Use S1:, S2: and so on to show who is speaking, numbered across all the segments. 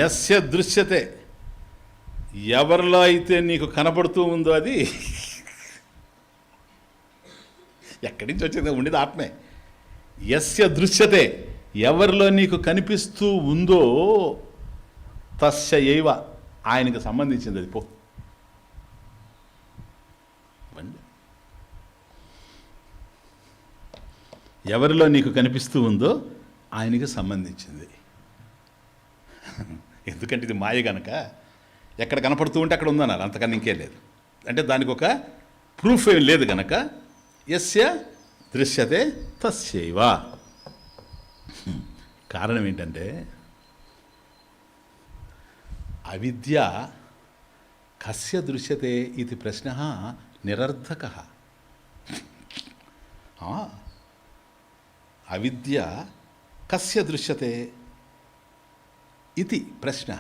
S1: యస్య దృశ్యతే, ఎవరిలో అయితే నీకు కనపడుతూ ఉందో అది ఎక్కడి నుంచి వచ్చింది, ఉండేది ఆత్మే. యస్య దృశ్యతే, ఎవరిలో నీకు కనిపిస్తూ ఉందో తస్య ఏవ, ఆయనకు సంబంధించింది అది. పో ఎవరిలో నీకు కనిపిస్తూ ఉందో ఆయనకి సంబంధించింది. ఎందుకంటే ఇది మాయ గనక ఎక్కడ కనపడుతూ ఉంటే అక్కడ ఉందన్నారు, అంతకన్నా ఇంకేం లేదు. అంటే దానికి ఒక ప్రూఫ్ ఏం లేదు గనక యస్య దృశ్యతే తస్యైవ. కారణం ఏంటంటే అవిద్య కస్య దృశ్యతే ఇది ప్రశ్న నిరర్థక. అవిద్య కస్య దృశ్యతే ఇది ప్రశ్న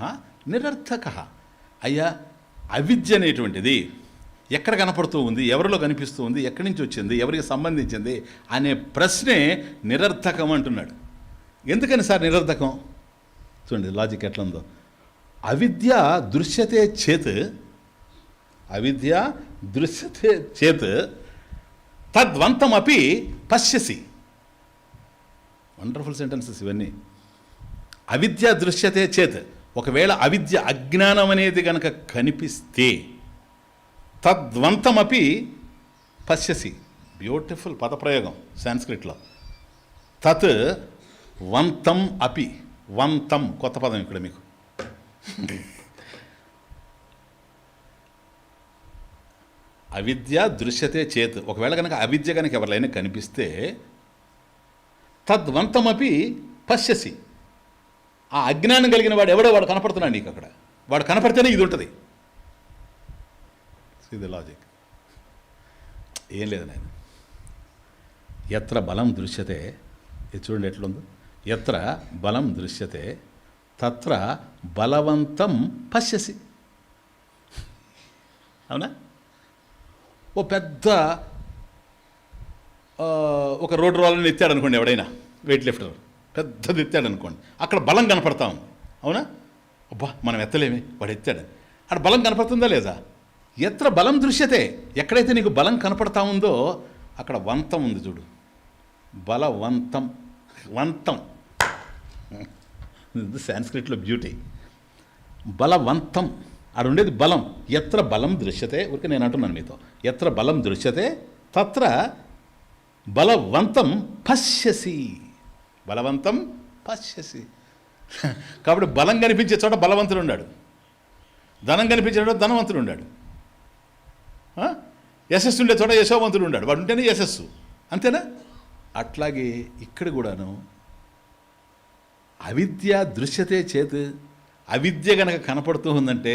S1: నిరర్థక. అయ్యా, అవిద్య అనేటువంటిది ఎక్కడ కనపడుతూ ఉంది, ఎవరిలో కనిపిస్తూ ఉంది, ఎక్కడి నుంచి వచ్చింది, ఎవరికి సంబంధించింది అనే ప్రశ్నే నిరర్థకం అంటున్నాడు. ఎందుకని సార్ నిరర్థకం? చూడండి లాజిక్ ఎట్లా ఉందో. అవిద్య దృశ్యతే చేత్, అవిద్య దృశ్యతే చేత్ తద్వంతమపి పశ్యసి. వండర్ఫుల్ సెంటెన్సెస్ ఇవన్నీ. అవిద్య దృశ్యతే చేత్, ఒకవేళ అవిద్య అజ్ఞానం అనేది గనక కనిపిస్తే తద్వంతమపి పశ్యసి. బ్యూటిఫుల్ పదప్రయోగం సాంస్క్రిట్లో. తత్ వంతం అపి, వంతం కొత్త పదం ఇక్కడ మీకు. అవిద్య దృశ్యతే చేత్, ఒకవేళ కనుక అవిద్య కనుక ఎవరికైనా కనిపిస్తే తద్వంతమపి పశ్యసి, ఆ అజ్ఞానం కలిగిన వాడు ఎవడో వాడు కనపడుతున్నాడు నీకు అక్కడ. వాడు కనపడితేనే ఇది ఉంటుంది. ఇది లాజిక్. ఏం లేదు నాయన. ఎత్ర బలం దృశ్యతే, ఇది చూడండి ఎట్లుందో. ఎత్ర బలం దృశ్యతే తత్ర బలవంతం పశ్యసి. అవునా? ఓ పెద్ద ఒక రోడ్డు రోలర్ని ఎత్తాడు అనుకోండి, ఎవడైనా వెయిట్ లిఫ్టర్ పెద్దది ఎత్తాడు అనుకోండి, అక్కడ బలం కనపడతా ఉంది. అవునా? అబ్బా మనం ఎత్తలేమి, వాడు ఎత్తాడు. అక్కడ బలం కనపడుతుందా లేదా? ఎత్ర బలం దృశ్యతే, ఎక్కడైతే నీకు బలం కనపడతా ఉందో అక్కడ వంతం ఉంది చూడు. బలవంతం, వంతం. సాంస్క్రిట్లో బ్యూటీ. బలవంతం, ఆడ ఉండేది బలం. ఎత్ర బలం దృశ్యతే, ఊరికే నేను అంటున్నాను మీతో, ఎత్ర బలం దృశ్యతే తత్ర బలవంతం పశ్యసి. బలవంతం పశ్యసి. కాబట్టి బలం కనిపించే చోట బలవంతుడు ఉన్నాడు, ధనం కనిపించే చోట ధనవంతుడు ఉన్నాడు, యశస్సు ఉండే చోట యశోవంతుడు ఉన్నాడు. వాడు ఉంటేనే యశస్సు, అంతేనా? అట్లాగే ఇక్కడ కూడాను అవిద్య దృశ్యతే చేత్, అవిద్య గనక కనపడుతూ ఉందంటే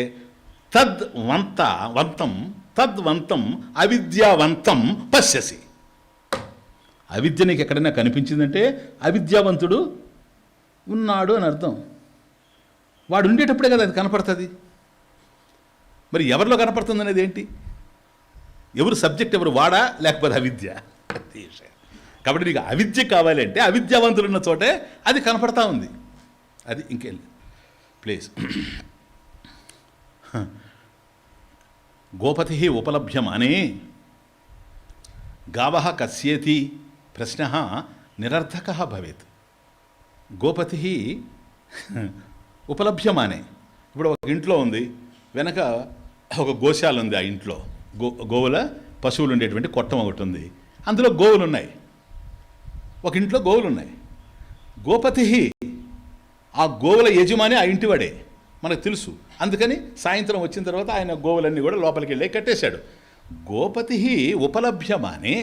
S1: తద్వంతం అవిద్యావంతం పశ్యసి. అవిద్య నీకు ఎక్కడైనా కనిపించిందంటే అవిద్యావంతుడు ఉన్నాడు అని అర్థం. వాడు ఉండేటప్పుడే కదా అది కనపడుతుంది. మరి ఎవరిలో కనపడుతుంది అనేది ఏంటి? ఎవరు సబ్జెక్ట్, ఎవరు వాడా లేకపోతే అవిద్య? కాబట్టి నీకు అవిద్య కావాలి అంటే అవిద్యావంతులు ఉన్న చోటే అది కనపడతా ఉంది. అది ఇంకేం ప్లీజ్. గోపతి ఉపలభ్యమానే గావః కస్యేతి ప్రశ్న నిరర్థక భవేత్. గోపతి ఉపలభ్యమానే. ఇప్పుడు ఒక ఇంట్లో ఉంది, వెనక ఒక గోశాల ఉంది. ఆ ఇంట్లో గోవుల పశువులు ఉండేటువంటి కొట్టం ఒకటి ఉంది, అందులో గోవులు ఉన్నాయి. ఒక ఇంట్లో గోవులు ఉన్నాయి. గోపతి ఆ గోవుల యజమాని ఆ ఇంటివాడే, మనకు తెలుసు. అందుకని సాయంత్రం వచ్చిన తర్వాత ఆయన గోవులన్నీ కూడా లోపలికి వెళ్ళి కట్టేశాడు. గోపతి ఉపలభ్యమానే,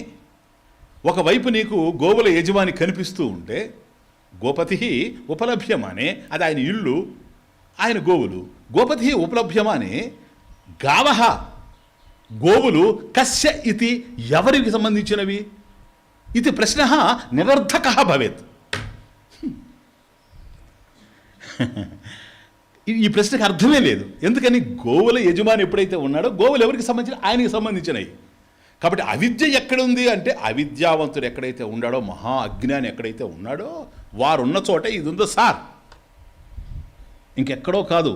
S1: ఒకవైపు నీకు గోవుల యజమాని కనిపిస్తూ ఉంటే గోపతి ఉపలభ్యమానే, అది ఆయన ఇల్లు, ఆయన గోవులు. గోపతి ఉపలభ్యమానే గావః, గోవులు కస్య ఇతి, ఎవరికి సంబంధించినవి? ఇది ప్రశ్న నిరర్థక భవేత్. ఈ ప్రశ్నకు అర్థమే లేదు. ఎందుకని? గోవుల యజమాని ఎప్పుడైతే ఉన్నాడో గోవులు ఎవరికి సంబంధించిన? ఆయనకి సంబంధించినవి. కాబట్టి అవిద్య ఎక్కడుంది అంటే అవిద్యావంతుడు ఎక్కడైతే ఉన్నాడో, మహా అజ్ఞాని ఎక్కడైతే ఉన్నాడో వారున్న చోట ఇది ఉందో సార్. ఇంకెక్కడో కాదు.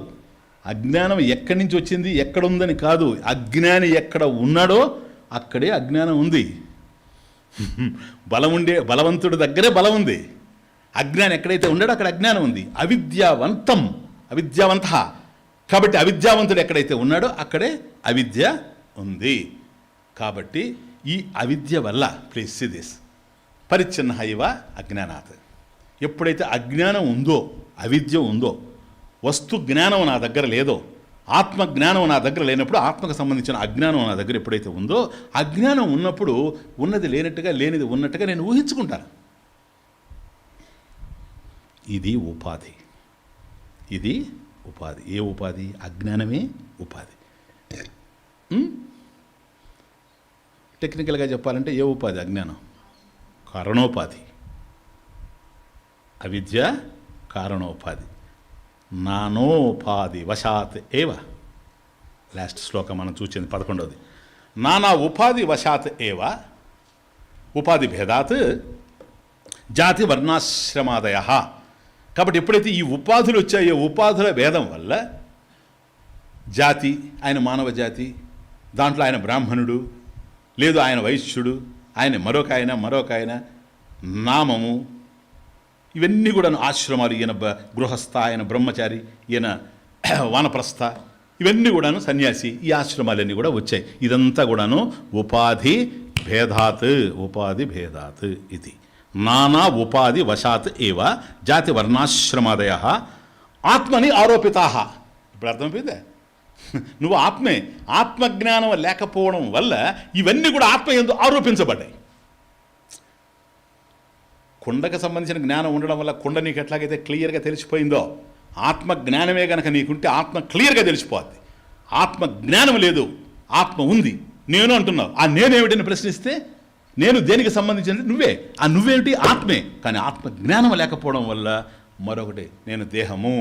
S1: అజ్ఞానం ఎక్కడి నుంచి వచ్చింది, ఎక్కడుందని కాదు. అజ్ఞాని ఎక్కడ ఉన్నాడో అక్కడే అజ్ఞానం ఉంది. బలవంతుడి దగ్గరే బలం ఉంది. అజ్ఞానం ఎక్కడైతే ఉన్నాడో అక్కడ అజ్ఞానం ఉంది. అవిద్యావంత. కాబట్టి అవిద్యావంతుడు ఎక్కడైతే ఉన్నాడో అక్కడే అవిద్య ఉంది. కాబట్టి ఈ అవిద్య వల్ల ప్లీజ్ సీ దిస్ పరిచ్ఛిన్న ఇవ అజ్ఞానాత్. ఎప్పుడైతే అజ్ఞానం ఉందో, అవిద్య ఉందో, వస్తు జ్ఞానం నా దగ్గర లేదో, ఆత్మ జ్ఞానం నా దగ్గర లేనప్పుడు, ఆత్మకు సంబంధించిన అజ్ఞానం నా దగ్గర ఎప్పుడైతే ఉందో, అజ్ఞానం ఉన్నప్పుడు ఉన్నది లేనట్టుగా, లేనిది ఉన్నట్టుగా నేను ఊహించుకుంటాను. ఇది ఉపాధి. ఇది ఉపాధి. ఏ ఉపాధి? అజ్ఞానమే ఉపాధి. టెక్నికల్గా చెప్పాలంటే ఏ ఉపాధి? అజ్ఞానం కారణోపాధి, అవిద్య కారణోపాధి. నానోపాధి వశాత్ ఏవ. లాస్ట్ శ్లోకం మనం చూసింది 11వది. నానా ఉపాధి వశాత్ ఏవ ఉపాధి భేదాత్ జాతి వర్ణాశ్రమాదయ. కాబట్టి ఎప్పుడైతే ఈ ఉపాధులు వచ్చాయో, ఉపాధుల భేదం వల్ల జాతి, ఆయన మానవ జాతి, దాంట్లో ఆయన బ్రాహ్మణుడు, లేదు ఆయన వైశ్యుడు, ఆయన మరొక ఆయన నామము, ఇవన్నీ కూడాను ఆశ్రమాలు. ఈయన గృహస్థ, ఆయన బ్రహ్మచారి, ఈయన వానప్రస్థ, ఇవన్నీ కూడాను సన్యాసి. ఈ ఆశ్రమాలన్నీ కూడా వచ్చాయి. ఇదంతా కూడాను ఉపాధి భేదాత్. ఉపాధి భేదాత్ ఇది. నానా ఉపాధి వశాత్ ఏవ జాతి వర్ణాశ్రమాదయ ఆత్మని ఆరోపితా. ఇప్పుడు అర్థమైపోయిందే? నువ్వు ఆత్మే. ఆత్మజ్ఞానం లేకపోవడం వల్ల ఇవన్నీ కూడా ఆత్మ యందు ఆరోపించబడ్డాయి. కుండకు సంబంధించిన జ్ఞానం ఉండడం వల్ల కుండ నీకు ఎట్లాగైతే క్లియర్గా తెలిసిపోయిందో, ఆత్మ జ్ఞానమే కనుక నీకుంటే ఆత్మ క్లియర్గా తెలిసిపోద్ది. ఆత్మ జ్ఞానం లేదు, ఆత్మ ఉంది, నేను అంటున్నావు. ఆ నేనేమిటని ప్రశ్నిస్తే నేను దేనికి సంబంధించినది? నువ్వే. ఆ నువ్వేమిటి? ఆత్మే. కానీ ఆత్మ జ్ఞానం లేకపోవడం వల్ల మరొకటి, నేను దేహము,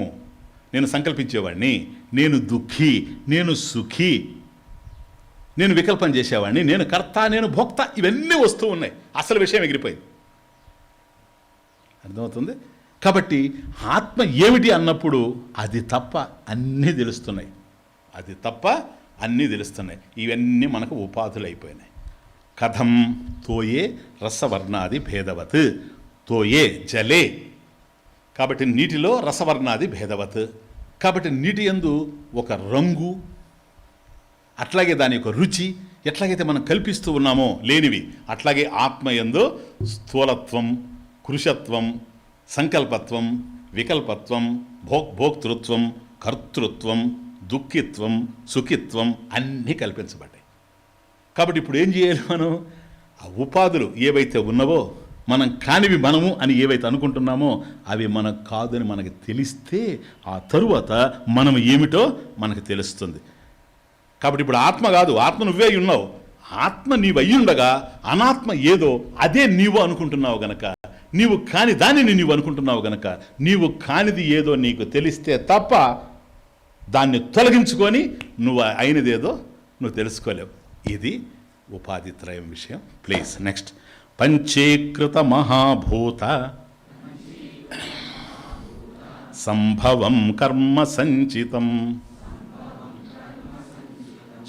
S1: నేను సంకల్పించేవాడిని, నేను దుఃఖి, నేను సుఖి, నేను వికల్పం చేసేవాడిని, నేను కర్త, నేను భోక్త, ఇవన్నీ వస్తూ ఉన్నాయి. అసలు విషయం ఎగిరిపోయింది. అర్థమవుతుంది? కాబట్టి ఆత్మ ఏమిటి అన్నప్పుడు అది తప్ప అన్నీ తెలుస్తున్నాయి. అది తప్ప అన్నీ తెలుస్తున్నాయి. ఇవన్నీ మనకు ఉపాధులు అయిపోయినాయి. కథం తోయే రసవర్ణాది భేదవత్. తోయే జలే. కాబట్టి నీటిలో రసవర్ణాది భేదవత్. కాబట్టి నీటి యందు ఒక రంగు, అట్లాగే దాని యొక్క రుచి ఎట్లాగైతే మనం కల్పిస్తూ ఉన్నామో లేనివి, అట్లాగే ఆత్మ యందు స్థూలత్వం, కృషత్వం, సంకల్పత్వం, వికల్పత్వం, భోక్తృత్వం, కర్తృత్వం, దుఃఖిత్వం, సుఖిత్వం అన్నీ కల్పించబడ్డాయి. కాబట్టి ఇప్పుడు ఏం చేయాలి? మనం ఆ ఉపాధులు ఏవైతే ఉన్నవో, మనం కానివి మనము అని ఏవైతే అనుకుంటున్నామో అవి మనకు కాదని మనకు తెలిస్తే ఆ తరువాత మనం ఏమిటో మనకు తెలుస్తుంది. కాబట్టి ఇప్పుడు ఆత్మ కాదు, ఆత్మ నువ్వే ఉన్నావు. ఆత్మ నీవు అయ్యుండగా అనాత్మ ఏదో అదే నీవు అనుకుంటున్నావు గనక, నీవు కాని దానిని నీవు అనుకుంటున్నావు గనక, నీవు కానిది ఏదో నీకు తెలిస్తే తప్ప దాన్ని తొలగించుకొని నువ్వు అయినదేదో నువ్వు తెలుసుకోలేవు. ఇది ఉపాధిత్రయం విషయం. Please next. పంచీకృత మహాభూత సంభవం కర్మ సంచితం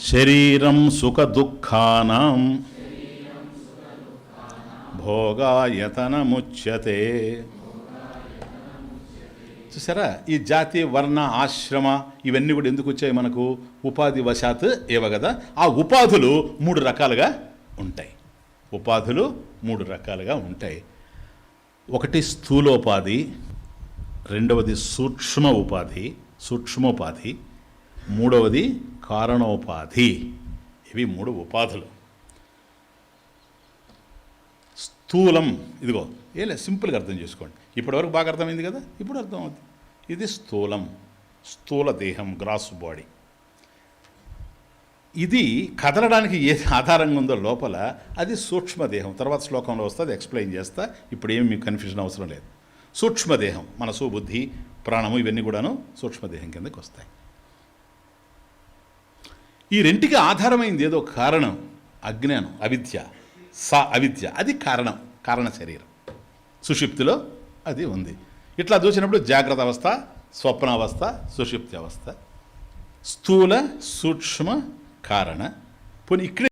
S1: శరీరం సుఖ దుఃఖానాం భోగాయతనముచ్యతే. చూసారా? ఈ జాతి, వర్ణ, ఆశ్రమ ఇవన్నీ కూడా ఎందుకు వచ్చాయి మనకు? ఉపాధి వశాత్ ఏవ కదా. ఆ ఉపాధులు 3 రకాలుగా ఉంటాయి. ఉపాధులు 3 రకాలుగా ఉంటాయి. ఒకటి స్థూలోపాధి, రెండవది సూక్ష్మోపాధి, మూడవది కారణోపాధి. ఇవి 3 ఉపాధులు. స్థూలం, ఇదిగో ఏలే సింపుల్గా అర్థం చేసుకోండి. ఇప్పటివరకు బాగా అర్థమైంది కదా, ఇప్పుడు అర్థమవుతుంది. ఇది స్థూలం, స్థూల దేహం, గ్రాస్ బాడీ. ఇది కదలడానికి ఏది ఆధారంగా ఉందో లోపల అది సూక్ష్మదేహం. తర్వాత శ్లోకంలో వస్తుంది, ఎక్స్ప్లెయిన్ చేస్తా. ఇప్పుడు ఏమి మీకు కన్ఫ్యూజన్ అవసరం లేదు. సూక్ష్మదేహం, మనసు, బుద్ధి, ప్రాణము ఇవన్నీ కూడాను సూక్ష్మదేహం కిందకి వస్తాయి. ఈ రెంటికి ఆధారమైంది ఏదో కారణం, అజ్ఞానం, అవిద్య. అవిద్య అది కారణ శరీరం. సుషుప్తిలో అది ఉంది. ఇట్లా చూసినప్పుడు జాగ్రత్త అవస్థ, స్వప్నావస్థ, సుషుప్తి అవస్థ, స్థూల సూక్ష్మ కారణ. పోనీ ఇక్కడే